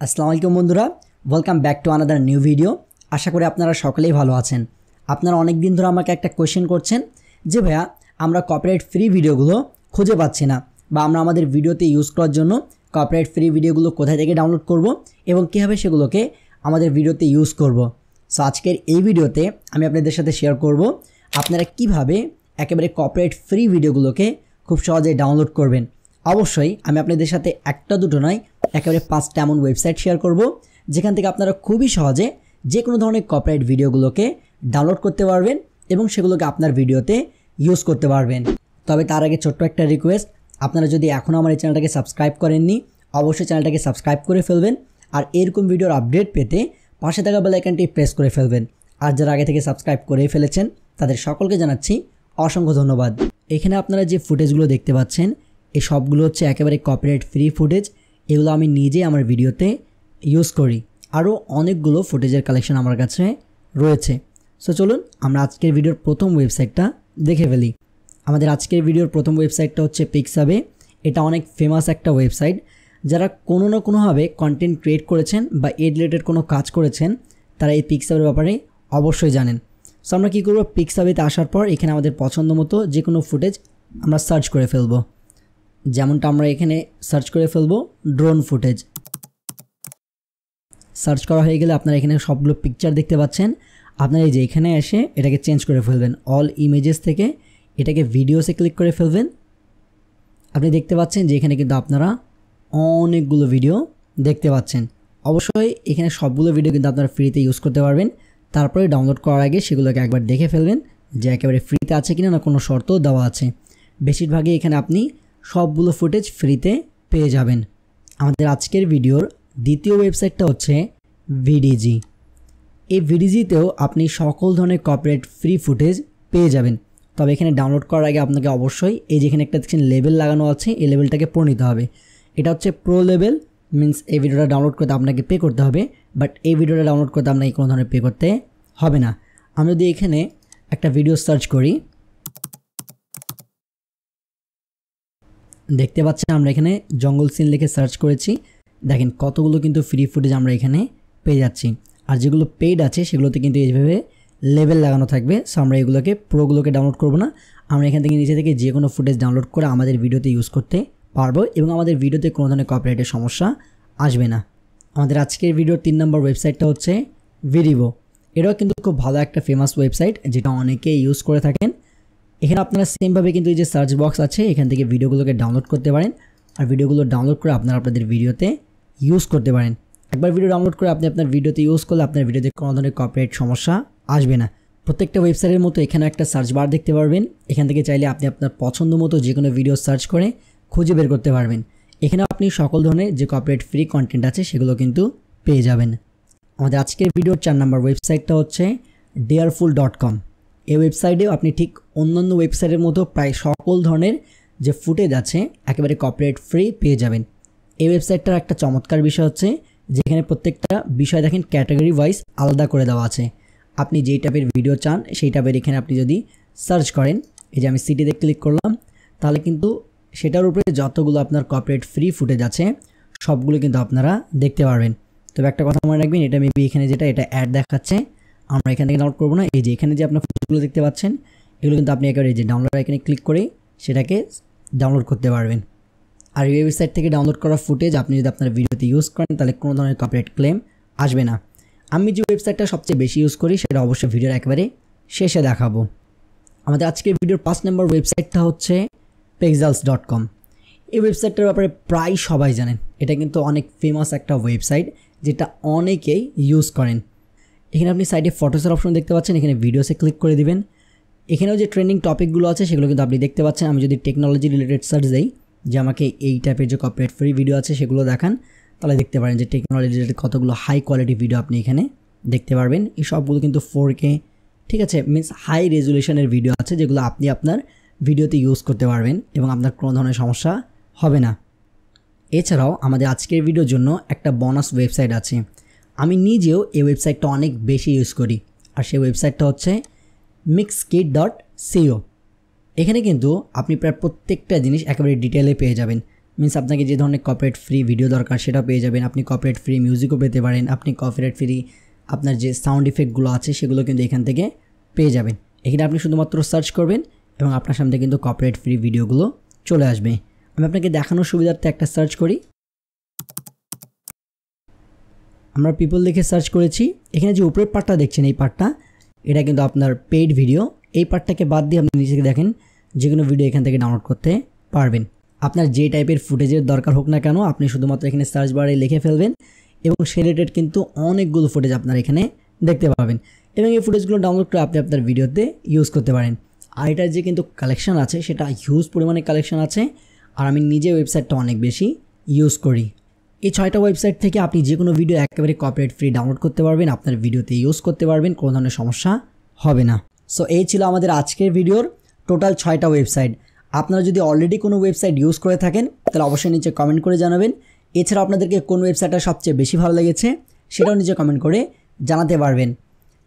আসসালামু আলাইকুম বন্ধুরা, welcome back to another new video. আশা করি আপনারা সকলেই ভালো আছেন। আপনারা অনেক দিন ধরে আমাকে একটা কোয়েশ্চেন করছেন যে ভাইয়া আমরা কপিরাইট ফ্রি ভিডিওগুলো খুঁজে পাচ্ছি না, বা আমরা আমাদের ভিডিওতে ইউজ করার জন্য কপিরাইট ফ্রি ভিডিওগুলো কোথায় থেকে ডাউনলোড করব এবং কীভাবে সেগুলোকে আমাদের ভিডিওতে ইউজ করব। সো আজকের এই ভিডিওতে আমি আপনাদের সাথে শেয়ার করব আপনারা কিভাবে একেবারে কপিরাইট ফ্রি ভিডিওগুলোকে খুব সহজে ডাউনলোড করবেন। অবশ্যই আমি আপনাদের সাথে একটা দুটো নয়, একেবারে 5টা এমন ওয়েবসাইট শেয়ার করব যেখান থেকে আপনারা খুবই সহজে যে কোনো ধরনের কপিরাইট ভিডিওগুলোকে ডাউনলোড করতে পারবেন এবং সেগুলোকে আপনার ভিডিওতে ইউজ করতে পারবেন। তবে তার আগে ছোট্ট একটা রিকোয়েস্ট, আপনারা যদি এখনও আমার এই চ্যানেলটাকে সাবস্ক্রাইব করেননি অবশ্যই চ্যানেলটাকে সাবস্ক্রাইব করে ফেলবেন, আর এরকম ভিডিওর আপডেট পেতে পাশে থাকা বেল আইকনটি প্রেস করে ফেলবেন। আর যারা আগে থেকে সাবস্ক্রাইব করে ফেলেছেন তাদের সকলকে জানাচ্ছি অসংখ্য ধন্যবাদ। এখানে আপনারা যে ফুটেজগুলো দেখতে পাচ্ছেন এই সবগুলো হচ্ছে একেবারে কপিরাইট ফ্রি ফুটেজ। এগুলো আমি নিজে আমার ভিডিওতে ইউজ করি। আরও অনেকগুলো ফুটেজের কালেকশন আমার কাছে রয়েছে। সো চলুন আমরা আজকের ভিডিওর প্রথম ওয়েবসাইটটা দেখে ফেলি। আমাদের আজকের ভিডিওর প্রথম ওয়েবসাইটটা হচ্ছে পিক্সাবে। এটা অনেক ফেমাস একটা ওয়েবসাইট। যারা কোনো না কোনোভাবে কন্টেন্ট ক্রিয়েট করেছেন বা এড রিলেটেড কোনো কাজ করেছেন তারা এই পিক্সাবের ব্যাপারে অবশ্যই জানেন। সো আমরা কী করবো, পিক্সাবেতে আসার পর এখানে আমাদের পছন্দ মতো যে কোনো ফুটেজ আমরা সার্চ করে ফেলবো। যেমনটা আমরা এখানে সার্চ করে ফেলবো ড্রোন ফুটেজ। সার্চ করা হয়ে গেলে আপনারা এখানে সবগুলো পিকচার দেখতে পাচ্ছেন। আপনারা এই যে এখানে এসে এটাকে চেঞ্জ করে ফেলবেন, অল ইমেজেস থেকে এটাকে ভিডিওসে ক্লিক করে ফেলবেন। আপনি দেখতে পাচ্ছেন যে এখানে কিন্তু আপনারা অনেকগুলো ভিডিও দেখতে পাচ্ছেন। অবশ্যই এখানে সবগুলো ভিডিও কিন্তু আপনারা ফ্রিতে ইউজ করতে পারবেন। তারপরে ডাউনলোড করার আগে সেগুলোকে একবার দেখে ফেলবেন যে একেবারে ফ্রিতে আছে কিনা, না কোনো শর্ত দেওয়া আছে। বেশিরভাগই এখানে আপনি সবগুলো ফুটেজ ফ্রিতে পেয়ে যাবেন। আমাদের আজকের ভিডিওর দ্বিতীয় ওয়েবসাইটটা হচ্ছে ভিডিজি। এই ভিডিজিতেও আপনি সকল ধরনের কপিরাইট ফ্রি ফুটেজ পেয়ে যাবেন। তবে এখানে ডাউনলোড করার আগে আপনাকে অবশ্যই এই যেখানে একটা দেখছেন লেভেল লাগানো আছে, এই লেভেলটাকে পড়ে নিতে হবে। এটা হচ্ছে প্রো লেভেল, মিনস এই ভিডিওটা ডাউনলোড করতে আপনাকে পে করতে হবে, বাট এই ভিডিওটা ডাউনলোড করতে আপনাকে কোনো ধরনের পে করতে হবে না। আমি যদি এখানে একটা ভিডিও সার্চ করি, দেখতে পাচ্ছেন আমরা এখানে জঙ্গল সিন লিখে সার্চ করেছি। দেখেন কতগুলো কিন্তু ফ্রি ফুটেজ আমরা এখানে পেয়ে যাচ্ছি। আর যেগুলো পেইড আছে সেগুলোতে কিন্তু এইভাবে লেভেল লাগানো থাকবে। সো আমরা এগুলোকে প্রোগুলোকে ডাউনলোড করব না, আমরা এখান থেকে নিচে থেকে যে কোনো ফুটেজ ডাউনলোড করে আমাদের ভিডিওতে ইউজ করতে পারবো এবং আমাদের ভিডিওতে কোনো ধরনের কপিরাইটের সমস্যা আসবে না। আমাদের আজকের ভিডিওর 3 নম্বর ওয়েবসাইটটা হচ্ছে ভিডিভো। এটাও কিন্তু খুব ভালো একটা ফেমাস ওয়েবসাইট যেটা অনেকে ইউজ করে থাকেন। এখানে আপনারা সেমভাবে কিন্তু এই যে সার্চ বক্স আছে এখান থেকে ভিডিওগুলোকে ডাউনলোড করতে পারেন, আর ভিডিওগুলো ডাউনলোড করে আপনারা আপনাদের ভিডিওতে ইউজ করতে পারেন। একবার ভিডিও ডাউনলোড করে আপনি আপনার ভিডিওতে ইউজ করলে আপনার ভিডিওতে কোনো ধরনের কপিরাইট সমস্যা আসবে না। প্রত্যেকটা ওয়েবসাইটের মতো এখানে একটা সার্চ বার দেখতে পারবেন। এখান থেকে চাইলে আপনি আপনার পছন্দ মতো যে কোনো ভিডিও সার্চ করে খুঁজে বের করতে পারবেন। এখানে আপনি সকল ধরনের যে কপিরাইট ফ্রি কন্টেন্ট আছে সেগুলো কিন্তু পেয়ে যাবেন। আমাদের আজকের ভিডিওর 4 নম্বর ওয়েবসাইটটা হচ্ছে dareful.com। এই ওয়েবসাইটেও আপনি ঠিক অন্যান্য ওয়েবসাইটের মতো প্রায় সকল ধরনের যে ফুটেজ আছে একেবারে কপিরাইট ফ্রি পেয়ে যাবেন। এই ওয়েবসাইটটার একটা চমৎকার বিষয় হচ্ছে যেখানে প্রত্যেকটা বিষয় দেখেন ক্যাটাগরি ওয়াইজ আলাদা করে দেওয়া আছে। আপনি যেই টাইপের ভিডিও চান সেই টাইপের এখানে আপনি যদি সার্চ করেন, এই যে আমি সিটিতে ক্লিক করলাম, তাহলে কিন্তু সেটার উপরে যতগুলো আপনার কপিরাইট ফ্রি ফুটেজ আছে সবগুলো কিন্তু আপনারা দেখতে পারবেন। তবে একটা কথা মনে রাখবেন, এটা মেবি এখানে যেটা এটা অ্যাড দেখাচ্ছে, আমরা এখান থেকে ডাউনলোড করবো না। এই যে এখানে যে আপনার ফুটেজগুলো দেখতে পাচ্ছেন এগুলো কিন্তু আপনি একেবারে যে ডাউনলোড এখানে ক্লিক করে সেটাকে ডাউনলোড করতে পারবেন। আর এই ওয়েবসাইট থেকে ডাউনলোড করা ফুটেজ আপনি যদি আপনার ভিডিওতে ইউজ করেন তাহলে কোনো ধরনের কপিরাইট ক্লেম আসবে না। আমি যে ওয়েবসাইটটা সবচেয়ে বেশি ইউজ করি সেটা অবশ্যই ভিডিওর একেবারে শেষে দেখাবো। আমাদের আজকের ভিডিওর 5 নম্বর ওয়েবসাইটটা হচ্ছে pixels.com। এই ওয়েবসাইটটার ব্যাপারে প্রায় সবাই জানেন। এটা কিন্তু অনেক ফেমাস একটা ওয়েবসাইট যেটা অনেকেই ইউজ করেন। এখানে আপনি সাইডে ফটোসের অপশন দেখতে পাচ্ছেন, এখানে ভিডিওসে ক্লিক করে দিবেন। এখানেও যে ট্রেন্ডিং টপিকগুলো আছে সেগুলো কিন্তু আপনি দেখতে পাচ্ছেন। আমি যদি টেকনোলজি রিলেটেড সার্চ দিই যে আমাকে এই টাইপের যে কপিরাইট ফ্রি ভিডিও আছে সেগুলো দেখান, তাহলে দেখতে পারেন যে টেকনোলজি রিলেটেড কতগুলো হাই কোয়ালিটি ভিডিও আপনি এখানে দেখতে পারবেন। এই সবগুলো কিন্তু 4K, ঠিক আছে, মিনস হাই রেজুলেশনের ভিডিও আছে যেগুলো আপনি আপনার ভিডিওতে ইউজ করতে পারবেন এবং আপনার কোনো ধরনের সমস্যা হবে না। এছাড়াও আমাদের আজকের ভিডিওর জন্য একটা বোনাস ওয়েবসাইট আছে। আমি নিজেও এই ওয়েবসাইটটা অনেক বেশি ইউজ করি, আর সেই ওয়েবসাইটটা হচ্ছে mixkit.co। এখানে কিন্তু আপনি প্রায় প্রত্যেকটা জিনিস একেবারে ডিটেলে পেয়ে যাবেন। মিন্স আপনাকে যে ধরনের কপিরাইট ফ্রি ভিডিও দরকার সেটা পেয়ে যাবেন, আপনি কপিরাইট ফ্রি মিউজিকও পেতে পারেন, আপনি কপিরাইট ফ্রি আপনার যে সাউন্ড ইফেক্টগুলো আছে সেগুলো কিন্তু এখান থেকে পেয়ে যাবেন। এখানে আপনি শুধুমাত্র সার্চ করবেন এবং আপনার সামনে কিন্তু কপিরাইট ফ্রি ভিডিওগুলো চলে আসবে। আমি আপনাকে দেখানোর সুবিধার্থে একটা সার্চ করি। আমরা পিপল লিখে সার্চ করেছি। এখানে যে উপরের পার্টটা দেখছেন এই পার্টটা, এটা কিন্তু আপনার পেইড ভিডিও। এই পার্টটাকে বাদ দিয়ে আপনি নিচে দেখেন যে কোনো ভিডিও এখান থেকে ডাউনলোড করতে পারবেন। আপনার যে টাইপের ফুটেজের দরকার হোক না কেন আপনি শুধুমাত্র এখানে সার্চ বারে লিখে ফেলবেন এবং সে রিলেটেড কিন্তু অনেকগুলো ফুটেজ আপনার এখানে দেখতে পাবেন এবং এই ফুটেজগুলো ডাউনলোড করে আপনি আপনার ভিডিওতে ইউজ করতে পারেন। আর এটার যে কিন্তু কালেকশন আছে সেটা হিউজ পরিমাণে কালেকশন আছে, আর আমি নিজে ওয়েবসাইটটা অনেক বেশি ইউজ করি। এই 6টা ওয়েবসাইট থেকে আপনি যে কোনো ভিডিও একেবারে কপিরাইট ফ্রি ডাউনলোড করতে পারবেন, আপনার ভিডিওতে ইউজ করতে পারবেন, কোনো ধরনের সমস্যা হবে না। সো এই ছিল আমাদের আজকের ভিডিওর টোটাল 6টা ওয়েবসাইট। আপনারা যদি অলরেডি কোনো ওয়েবসাইট ইউজ করে থাকেন তাহলে অবশ্যই নিচে কমেন্ট করে জানাবেন। এছাড়া আপনাদেরকে কোন ওয়েবসাইটটা সবচেয়ে বেশি ভালো লেগেছে সেটাও নিচে কমেন্ট করে জানাতে পারবেন।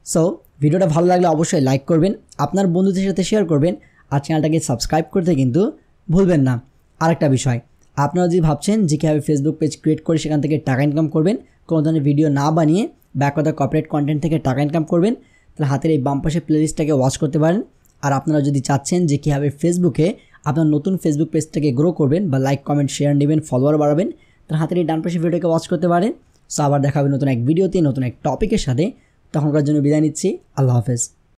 সো ভিডিওটা ভালো লাগলে অবশ্যই লাইক করবেন, আপনার বন্ধুদের সাথে শেয়ার করবেন, আর চ্যানেলটাকে সাবস্ক্রাইব করতে কিন্তু ভুলবেন না। আরেকটা বিষয়, আপনারা যদি ভাবছেন যে কীভাবে ফেসবুক পেজ ক্রিয়েট করে সেখান থেকে টাকা ইনকাম করবেন, কোনো ধরনের ভিডিও না বানিয়ে ব্যাক কথা কপিরাইট কন্টেন্ট থেকে টাকা ইনকাম করবেন, তাহলে হাতের এই বাম পাশে প্লেলিস্টটাকে ওয়াচ করতে পারেন। আর আপনারা যদি চাচ্ছেন যে কীভাবে ফেসবুকে আপনার নতুন ফেসবুক পেজটাকে গ্রো করবেন বা লাইক কমেন্ট শেয়ার নেবেন, ফলোয়ার বাড়াবেন, তাহলে হাতের এই ডান পাশে ভিডিওটাকে ওয়াচ করতে পারেন। সো আবার দেখা হবে নতুন এক ভিডিওতে নতুন এক টপিকের সাথে। তখনকার জন্য বিদায় নিচ্ছি। আল্লাহ হাফেজ।